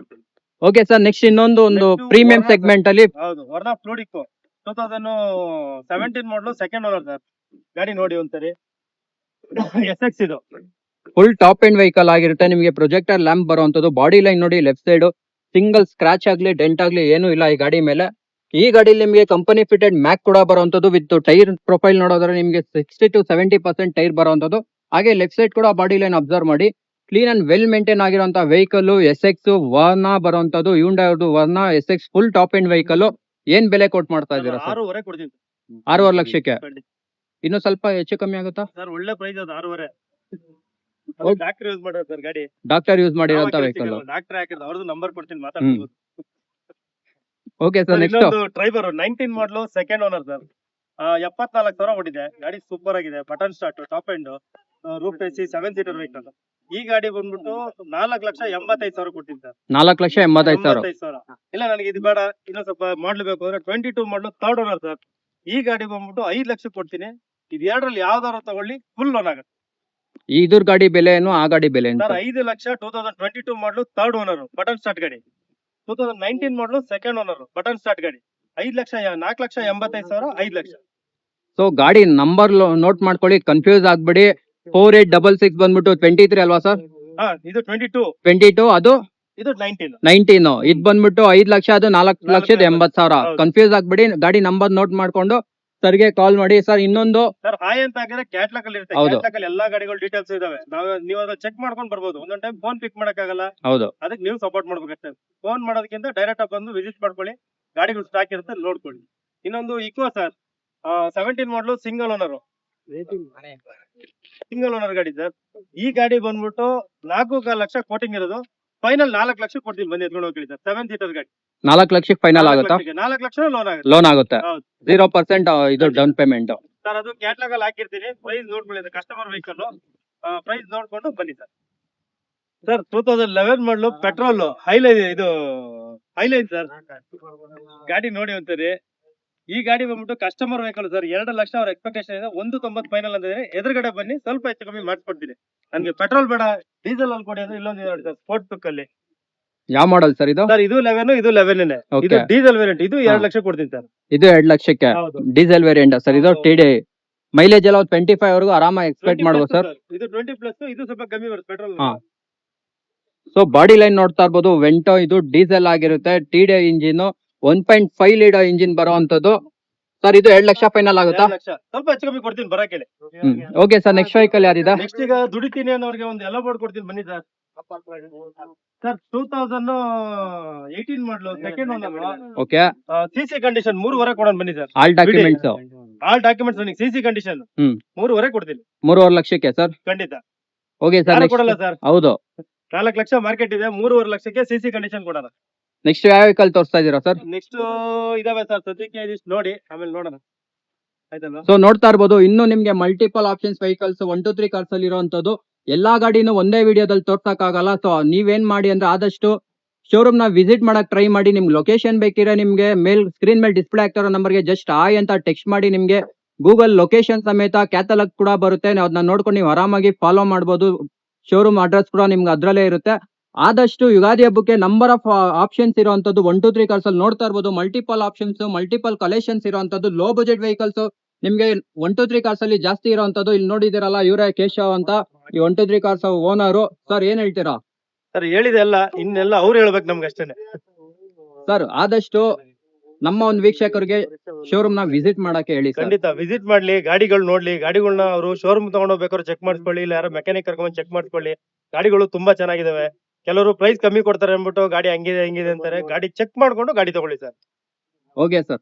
ಓಕೆ ಸರ್, ನೆಕ್ಸ್ಟ್ ಇನ್ನೊಂದು ಪ್ರೀಮಿಯಂ ಸೆಗ್ಮೆಂಟ್ ಅಲ್ಲಿ. ಹೌದು, ವರ್ನಾ ಫ್ಲೂಡಿಕೋ 2017 ಮಾಡಲು ಸೆಕೆಂಡ್ ಓನರ್ ಸರ್. ಗಾಡಿ ನೋಡಿ ಒಂದ್ಸರಿ. SX ಇದು ಫುಲ್ ಟಾಪ್ ಎಂಡ್ ವೆಹಿಕಲ್ ಆಗಿರುತ್ತೆ. ನಿಮಗೆ ಪ್ರೊಜೆಕ್ಟರ್ ಲ್ಯಾಂಪ್ ಬರುವಂತದ್ದು. ಬಾಡಿ ಲೈನ್ ನೋಡಿ, ಲೆಫ್ಟ್ ಸೈಡ್ ಸಿಂಗಲ್ ಸ್ಕ್ರಾಚ್ ಆಗ್ಲಿ ಡೆಂಟ್ ಆಗ್ಲಿ ಏನೂ ಇಲ್ಲ ಈ ಗಾಡಿ ಮೇಲೆ. ಈ ಗಾಡಿಲಿ ನಿಮಗೆ ಕಂಪನಿ ಫಿಟೆಡ್ ಮ್ಯಾಕ್ ಕೂಡ ಬರುವಂತದ್ದು. ವಿತ್ ಟೈರ್ ಪ್ರೊಫೈಲ್ ನೋಡೋದ್ರೆ ನಿಮಗೆ 60 to 70% ಟೈರ್ ಬರುವಂತದ್ದು. ಹಾಗೆ ಲೆಫ್ಟ್ ಸೈಡ್ ಕೂಡ ಬಾಡಿ ಲೈನ್ ಅಬ್ಸರ್ವ್ ಮಾಡಿ, ಕ್ಲೀನ್ ಅಂಡ್ ವೆಲ್ ಮೇಂಟೈನ್ ಆಗಿರುವಂತಹ ವೆಹಿಕಲ್. SX ವರ್ನಾ ಬರುವಂತದ್ದು, ಹ್ಯುಂಡೈ ಅವ್ರದ್ದು Verna SX full top end vehicle. ಏನ್ ಬೆಲೆ ಕೊಟ್ಟು ಮಾಡ್ತಾ ಇದ್ದೀರಾ ಸರ್? 6.5 ಕೊಡ್ತೀನಿ. 6.5 ಲಕ್ಷಕ್ಕೆ ಇನ್ನು ಸ್ವಲ್ಪ ಹೆಚ್ಚು ಕಮ್ಮಿ ಆಗುತ್ತಾ ಸರ್? ಒಳ್ಳೆ ಪ್ರೈಸ್ ಅದು 6.5. Okay. ಡಾಕ್ಟರ್ ಯೂಸ್ ಮಾಡೋದು ಸರ್ ಗಾಡಿ. ಡಾಕ್ಟರ್ ಯೂಸ್ ಮಾಡಿರೋಂತ ವೆಹಿಕಲ್. ಡಾಕ್ಟರ್ ಹಾಕಿದ್ರು ಅವ್ರದ್ದು ನಂಬರ್ ಕೊಡ್ತೀನಿ ಮಾತಾಡ್ಬೋದು. ಓಕೆ ಸರ್, ಸರ್ ನೆಕ್ಸ್ಟ್ ಇನ್ನೊಂದು Triber 19 model second owner sir. 74,000 ಓಡಿದೆ. ಗಾಡಿ ಸೂಪರ್ ಆಗಿದೆ. Button start, top end, roof AC, 7 seater vehicle. ಈ ಗಾಡಿ ಬಂದ್ಬಿಟ್ಟು 4,85,000 ಕೊಡ್ತೀನಿ ಸರ್. 4,85,000. 85,000. ಇಲ್ಲ ನನಗೆ ಇದು ಬೇಡ, ಇನ್ನೊಂದ್ ಸ್ವಲ್ಪ ಮಾಡ್ಲು ಬೇಕು ಅಂದ್ರೆ 22 ಮಾಡಲು ಥರ್ಡ್ ಓನರ್ ಸರ್. ಈ ಗಾಡಿ ಬಂದ್ಬಿಟ್ಟು 5 ಲಕ್ಷ ಕೊಡ್ತೀನಿ. ಇದು ಎರಡರಲ್ಲಿ ಯಾವ್ದಾದ್ರು ತಗೊಳ್ಳಿ, ಫುಲ್ ಲೋನ್ ಆಗುತ್ತೆ ಇದ್ರ ಗಾಡಿ ಬೆಲೆ ಏನು, ಆ ಗಾಡಿ ಬೆಲೆ ಏನು? ಸರ್. 5 ಲಕ್ಷ 2022 ಮಾಡಲು ಥರ್ಡ್ ಓನರ್, ಬಟನ್ ಸ್ಟಾರ್ಟ್ ಗಾಡಿ. 2019 ಮಾಡಲು ಸೆಕೆಂಡ್ ಓನರ್, ಬಟನ್ ಸ್ಟಾರ್ಟ್ ಗಾಡಿ. 4,85,000, 5 ಲಕ್ಷ. ಸೊ ಗಾಡಿ ನಂಬರ್ ನೋಟ್ ಮಾಡ್ಕೊಳ್ಳಿ, ಕನ್ಫ್ಯೂಸ್ ಆಗ್ಬಿಡಿ. 4866 ಬಂದ್ಬಿಟ್ಟು 23 ಅಲ್ವಾ ಸರ್? ಹಾ, ಇದು 22, 22, ಅದು ಇದು 19. 19. ಇದ್ ಬಂದ್ಬಿಟ್ಟು 5 ಲಕ್ಷ, ಅದು 4,80,000. ಹೌದು. ಕನ್ಫ್ಯೂಸ್ ಆಗ್ಬಿಡಿ. ಗಾಡಿ ನಂಬರ್ ನೋಟ್ ಮಾಡ್ಕೊಂಡು ಸರ್ಗೆ ಕಾಲ್ ಮಾಡಿ. ಸರ್ ಇನ್ನೊಂದು, ಸರ್ ಹಾಯ್ ಅಂತ ಹಾಕಿದ್ರೆ ಕ್ಯಾಟ್ಲಾಗ್ ಅಲ್ಲಿ ಇರುತ್ತೆ. ಹೌದು. ಕ್ಯಾಟ್ಲಾಗ್ ಅಲ್ಲಿ ಎಲ್ಲಾ ಗಾಡಿಗಳು ಡೀಟೇಲ್ಸ್ ಇದಾವೆ. ನೀವು ಅದನ್ನ ಚೆಕ್ ಮಾಡ್ಕೊಂಡು ಬರ್ಬೋದು. ಒಂದೊಂದ್ ಟೈಮ್ ಫೋನ್ ಪಿಕ್ ಮಾಡಕ್ಕಾಗಲ್ಲ, ಹೌದು, ಅದಕ್ಕೆ ನೀವು ಸಪೋರ್ಟ್ ಮಾಡ್ಬೇಕಷ್ಟೇ. ಫೋನ್ ಮಾಡೋದಕ್ಕಿಂತ ಡೈರೆಕ್ಟ್ ಆಗಿ ಬಂದು ವಿಸಿಟ್ ಮಾಡ್ಕೊಳ್ಳಿ. ಗಾಡಿಗಳು ಸ್ಟಾಕ್ ಇರುತ್ತೆ, ನೋಡ್ಕೊಳ್ಳಿ. ಇನ್ನೊಂದು ಇಕೋ ಸರ್, 17 ಮಾಡಲು ಸಿಂಗಲ್ ಓನರ್, ಗಾಡಿ ಸರ್. ಈ ಗಾಡಿ ಬಂದ್ಬಿಟ್ಟು 4.5 ಲಕ್ಷ ಕೋಟಿಂಗ್ ಇರೋದು. ಫೈನಲ್ 4 ಲಕ್ಷ ಕೊಡ್ತೀನಿ, ಬಂದು ಎತ್ಕೊಂಡು ಹೋಗಿ ಸರ್. 7 ಸೀಟರ್ ಗಾಡಿ. 4 ಲಕ್ಷಕ್ಕೆ ಫೈನಲ್ ಆಗುತ್ತಾ? 4 ಲಕ್ಷ ಲೋನ್ ಆಗುತ್ತೆ. ಲೋನ್ ಆಗುತ್ತೆ. ಹೌದು 0% ಇದು ಡೌನ್ ಪೇಮೆಂಟ್. ಸರ್, ಅದು ಕ್ಯಾಟ್ಲಾಗ್ ಅಲ್ಲಿ ಹಾಕಿರ್ತೀನಿ. ಪ್ರೈಸ್ ನೋಡ್ಕೊಳ್ಳಿ, ಕಸ್ಟಮರ್ ವೆಹಿಕಲ್ ಪ್ರೈಸ್ ನೋಡ್ಕೊಂಡು ಬನ್ನಿ ಸರ್. ಸರ್ 2011 ಮಾಡಲು ಪೆಟ್ರೋಲ್ ಹೈಲೈನ್ ಸರ್. ಗಾಡಿ ನೋಡಿ ಒಂದ್ಸರಿ. ಈ ಗಾಡಿ ಬಂದ್ಬಿಟ್ಟು ಕಸ್ಟಮರ್ ವೆಹಿಕಲ್ ಸರ್. 2 ಲಕ್ಷ ಅವ್ರ ಎಕ್ಸ್ಪೆಕ್ಟೇಷನ್ ಇದೆ. 1.90 ಫೈನಲ್ ಅಂದ್ರೆ ಎದುರುಗಡೆ ಬನ್ನಿ, ಸ್ವಲ್ಪ ಹೆಚ್ಚು ಕಮ್ಮಿ ಮಾಡಿಸ್ಕೊಡ್ತೀನಿ. ನನ್ಗೆ ಪೆಟ್ರೋಲ್ ಬೇಡ, ಡೀಸೆಲ್ ಅಲ್ಲಿ ಕೊಡಿ ಅಂದ್ರೆ ಇಲ್ಲೊಂದು ನೋಡಿ ಸರ್, ಸ್ಪೋರ್ಟ್ ಪಿಕ್ ಅಲ್ಲಿ. ಯಾವ ಮಾಡಲ್ ಸರ್ ಇದು? ಸರ್ ಇದು 11, ಇದು 11 Okay. ಇದು ಡೀಸೆಲ್ ವೇರಿಯಂಟ್. ಇದು 2 ಲಕ್ಷ ಕೊಡ್ತೀನಿ ಸರ್. ಇದು 2 ಲಕ್ಷಕ್ಕೆ ಹೌದು. Diesel variant sir. ಇದು TD ಮೈಲೇಜ್ ಎಲ್ಲ 25 ವರೆಗೂ ಆರಾಮಾಗಿ ಎಕ್ಸ್ಪೆಕ್ಟ್ 20 ಮಾಡ್ಬೋದು plus ಸರ್. ಇದು 20 ಪ್ಲಸ್, ಇದು ಸ್ವಲ್ಪ ಕಮ್ಮಿ ಬರುತ್ತೆ ಪೆಟ್ರೋಲ್. ಹಾ. ಸೊ ಬಾಡಿ ಲೈನ್ ನೋಡ್ತಾ ಇರ್ಬೋದು. ವೆಂಟೋ ಇದು ಡೀಸೆಲ್ ಆಗಿರುತ್ತೆ. TD ಇಂಜಿನ್, 1.5 ಲೀಟರ್ ಇಂಜಿನ್ ಬರುವಂತದ್ದು ಸರ್. ಇದು 2 ಲಕ್ಷ ಫೈನಲ್ ಆಗುತ್ತಾ? 2 ಲಕ್ಷ ಸ್ವಲ್ಪ ಹೆಚ್ಚು ಕಮ್ಮಿ ಕೊಡ್ತೀನಿ ಬರಕ್ಕೆ. ಓಕೆ ಸರ್, ನೆಕ್ಸ್ಟ್ ವೆಹಿಕಲ್ ಯಾರಿದೆ? ನೆಕ್ಸ್ಟ್ ಈಗ ದುಡಿತೀನಿ ಅನ್ನೋರಿಗೆ ಒಂದು ಎಲ್ಲ ಬೋರ್ಡ್ ಕೊಡ್ತೀನಿ, ಬನ್ನಿ ಸರ್. ಸರ್ 2018 ಮಾಡಲು second owner, okay, CC condition 3.5 ಕೊಡೋಣ, ಬನ್ನಿ sir. All documents. All documents ನನಗೆ ಸಿಸಿ ಕಂಡೀಷನ್ 3.5 ಕೊಡ್ತೀನಿ 3.5 ಲಕ್ಷಕ್ಕೆ ಸರ್. ಖಂಡಿತ. ಓಕೆ ಸರ್, ಯಾರು ಕೊಡಲ್ಲ ಸರ್. ಹೌದು, 4 ಲಕ್ಷ ಮಾರ್ಕೆಟ್ ಇದೆ, 3.5 ಲಕ್ಷಕ್ಕೆ ಸಿಸಿ ಕಂಡೀಷನ್ ಕೊಡೋಣ. ನೆಕ್ಸ್ಟ್ ಯಾವ ವೆಹಿಕಲ್ ತೋರಿಸ್ತಾ ಇದೀರಾ ಸರ್? ನೆಕ್ಸ್ಟ್ ಇದಾವೆ ಸರ್, ಸದ್ಯಕ್ಕೆ ಇದಿಷ್ಟು ನೋಡಿ, ಆಮೇಲೆ ನೋಡೋಣ, ಆಯ್ತಲ್ಲ. ಸೊ ನೋಡ್ತಾ ಇರ್ಬೋದು, ಇನ್ನು ನಿಮ್ಗೆ multiple options vehicles 1 to 3 cars ಅಲ್ಲಿ ಇರುವಂತದ್ದು. ಎಲ್ಲಾ ಗಾಡಿನೂ ಒಂದೇ ವಿಡಿಯೋದಲ್ಲಿ ತೋರ್ಸಕ್ ಆಗಲ್ಲ. ಸೊ ನೀವೇನ್ ಮಾಡಿ ಅಂದ್ರೆ ಆದಷ್ಟು ಶೋರೂಮ್ ನ ವಿಸಿಟ್ ಮಾಡಕ್ ಟ್ರೈ ಮಾಡಿ. ನಿಮ್ಗೆ ಲೊಕೇಶನ್ ಬೇಕಿದ್ರೆ ನಿಮ್ಗೆ ಸ್ಕ್ರೀನ್ ಮೇಲೆ ಡಿಸ್ಪ್ಲೇ ಆಗ್ತಿರೋ ನಂಬರ್ಗೆ ಜಸ್ಟ್ ಆಯ್ ಅಂತ ಟೆಕ್ಸ್ಟ್ ಮಾಡಿ. ನಿಮ್ಗೆ ಗೂಗಲ್ ಲೊಕೇಶನ್ ಸಮೇತ ಕ್ಯಾಟಲಾಗ್ ಕೂಡ ಬರುತ್ತೆ. ಅದನ್ನ ನೋಡ್ಕೊಂಡು ನೀವು ಆರಾಮಾಗಿ ಫಾಲೋ ಮಾಡ್ಬೋದು. ಶೋರೂಮ್ ಅಡ್ರೆಸ್ ಕೂಡ ನಿಮ್ಗೆ ಅದ್ರಲ್ಲೇ ಇರುತ್ತೆ. ಆದಷ್ಟು ಯುಗಾದಿ ಹಬ್ಬಕ್ಕೆ ನಂಬರ್ ಆಫ್ ಆಪ್ಷನ್ಸ್ ಇರುವಂತದ್ದು 1 to 3 ಕಾರ್ಸ್ ಅಲ್ಲಿ ನೋಡ್ತಾ ಇರ್ಬೋದು. ಮಲ್ಟಿಪಲ್ ಆಪ್ಷನ್ಸ್, ಮಲ್ಟಿಪಲ್ ಕಲೆಕ್ಷನ್ಸ್ ಇರುವಂತದ್ದು. ಲೋ ಬಜೆಟ್ ವೆಹಿಕಲ್ಸ್ ನಿಮ್ಗೆ 1 to 3 ಕಾರ್ಸ್ ಅಲ್ಲಿ ಜಾಸ್ತಿ ಇರುವಂತದ್ದು. ಇಲ್ಲಿ ನೋಡಿದಿರಲ್ಲ, ಇವರೇ ಕೇಶವ್ ಅಂತ, ಈ 1 to 3 ಕಾರ್ಸ್ ಓನರು. ಸರ್ ಏನ್ ಹೇಳ್ತೀರಾ? ಸರ್ ಹೇಳಿದೆ ಎಲ್ಲ, ಇನ್ನೆಲ್ಲ ಅವ್ರು ಹೇಳ್ಬೇಕು ನಮ್ಗೆ ಅಷ್ಟೇನೆ. ಸರ್ ಆದಷ್ಟು ನಮ್ಮ ಒಂದು ವೀಕ್ಷಕರಿಗೆ ಶೋರೂಮ್ ನ ವಿಸಿಟ್ ಮಾಡಕ್ಕೆ ಹೇಳಿ ಸರ್. ಖಂಡಿತ ವಿಸಿಟ್ ಮಾಡ್ಲಿ, ಗಾಡಿಗಳು ನೋಡ್ಲಿ. ಗಾಡಿಗಳನ್ನ ಅವರು ಶೋರೂಮ್ ತಗೊಂಡೋಗ್ಬೇಕಾದ್ರೆ ಚೆಕ್ ಮಾಡಿಸ್ಕೊಳ್ಳಿ, ಇಲ್ಲ ಯಾರೋ ಮೆಕ್ಯಾನಿಕ್ ಕರ್ಕೊಂಡ್ ಚೆಕ್ ಮಾಡಿಸ್ಕೊಳ್ಳಿ. ಗಾಡಿಗಳು ತುಂಬಾ ಚೆನ್ನಾಗಿದಾವೆ. ಕೆಲವರು ಪ್ರೈಸ್ ಕಮ್ಮಿ ಕೊಡ್ತಾರೆ ಅಂದ್ಬಿಟ್ಟು ಗಾಡಿ ಹಂಗಿದೆ ಹಿಂಗಿದೆ ಅಂತಾರೆ. ಗಾಡಿ ಚೆಕ್ ಮಾಡ್ಕೊಂಡು ಗಾಡಿ ತಗೊಳ್ಳಿ ಸರ್. Okay sir.